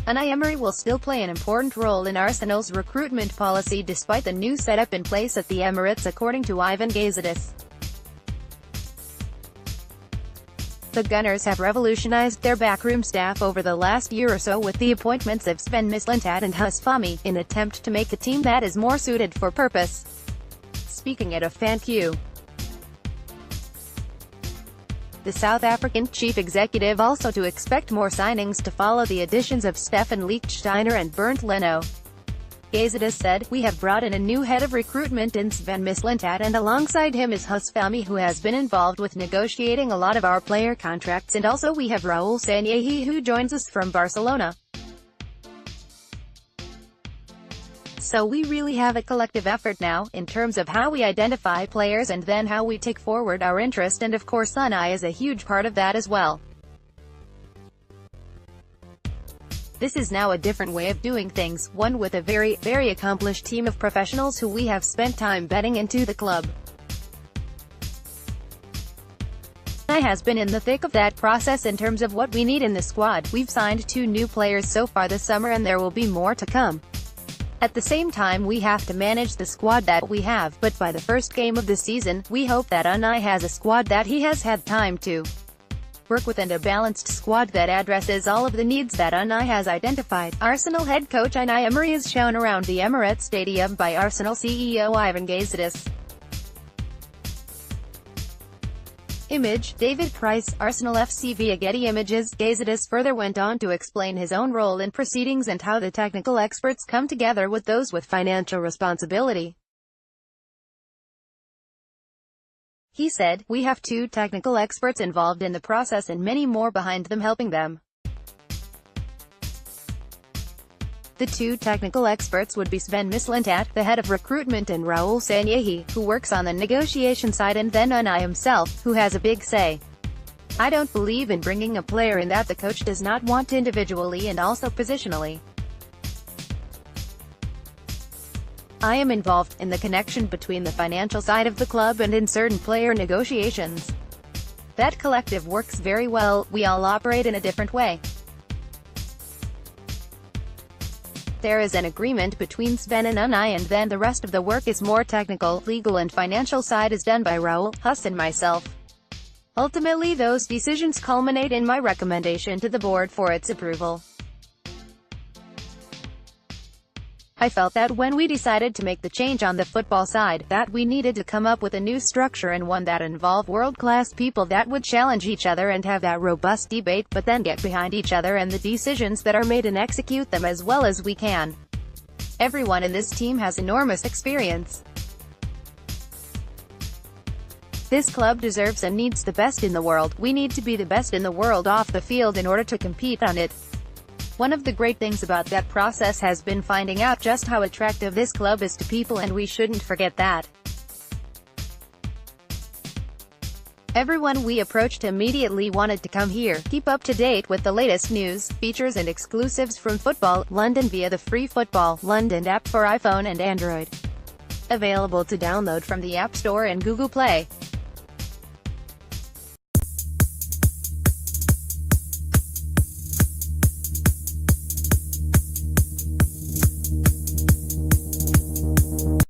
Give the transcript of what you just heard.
Unai Emery will still play an important role in Arsenal's recruitment policy despite the new setup in place at the Emirates, according to Ivan Gazidis. The Gunners have revolutionized their backroom staff over the last year or so with the appointments of Sven, Mislintat and Huss Fahmy, in an attempt to make a team that is more suited for purpose. Speaking at a fan Q, the South African chief executive also to expect more signings to follow the additions of Stefan Lichtsteiner and Bernd Leno. Gazidis said, "We have brought in a new head of recruitment in Sven Mislintat, and alongside him is Huss Fahmy, who has been involved with negotiating a lot of our player contracts, and also we have Revolutionised, who joins us from Barcelona. So we really have a collective effort now, in terms of how we identify players and then how we take forward our interest, and of course Unai is a huge part of that as well. This is now a different way of doing things, one with a very, very accomplished team of professionals who we have spent time betting into the club. Unai has been in the thick of that process in terms of what we need in the squad. We've signed 2 new players so far this summer and there will be more to come. At the same time we have to manage the squad that we have, but by the first game of the season, we hope that Unai has a squad that he has had time to work with and a balanced squad that addresses all of the needs that Unai has identified." Arsenal head coach Unai Emery is shown around the Emirates Stadium by Arsenal CEO Ivan Gazidis. Image, David Price, Arsenal FC via Getty Images. Gazidis further went on to explain his own role in proceedings and how the technical experts come together with those with financial responsibility. He said, "We have 2 technical experts involved in the process and many more behind them helping them. The 2 technical experts would be Sven Mislintat, the head of recruitment, and Raul Sanyehi, who works on the negotiation side, and then Unai himself, who has a big say. I don't believe in bringing a player in that the coach does not want individually and also positionally. I am involved in the connection between the financial side of the club and in certain player negotiations. That collective works very well, we all operate in a different way. There is an agreement between Sven and Unai, and then the rest of the work is more technical, legal and financial side is done by Raul, Huss and myself. Ultimately those decisions culminate in my recommendation to the board for its approval. I felt that when we decided to make the change on the football side, that we needed to come up with a new structure and one that involved world-class people that would challenge each other and have that robust debate, but then get behind each other and the decisions that are made and execute them as well as we can. Everyone in this team has enormous experience. This club deserves and needs the best in the world. We need to be the best in the world off the field in order to compete on it. One of the great things about that process has been finding out just how attractive this club is to people, and we shouldn't forget that. Everyone we approached immediately wanted to come here. Keep up to date with the latest news, features and exclusives from Football London via the free Football London app for iPhone and Android. Available to download from the App Store and Google Play.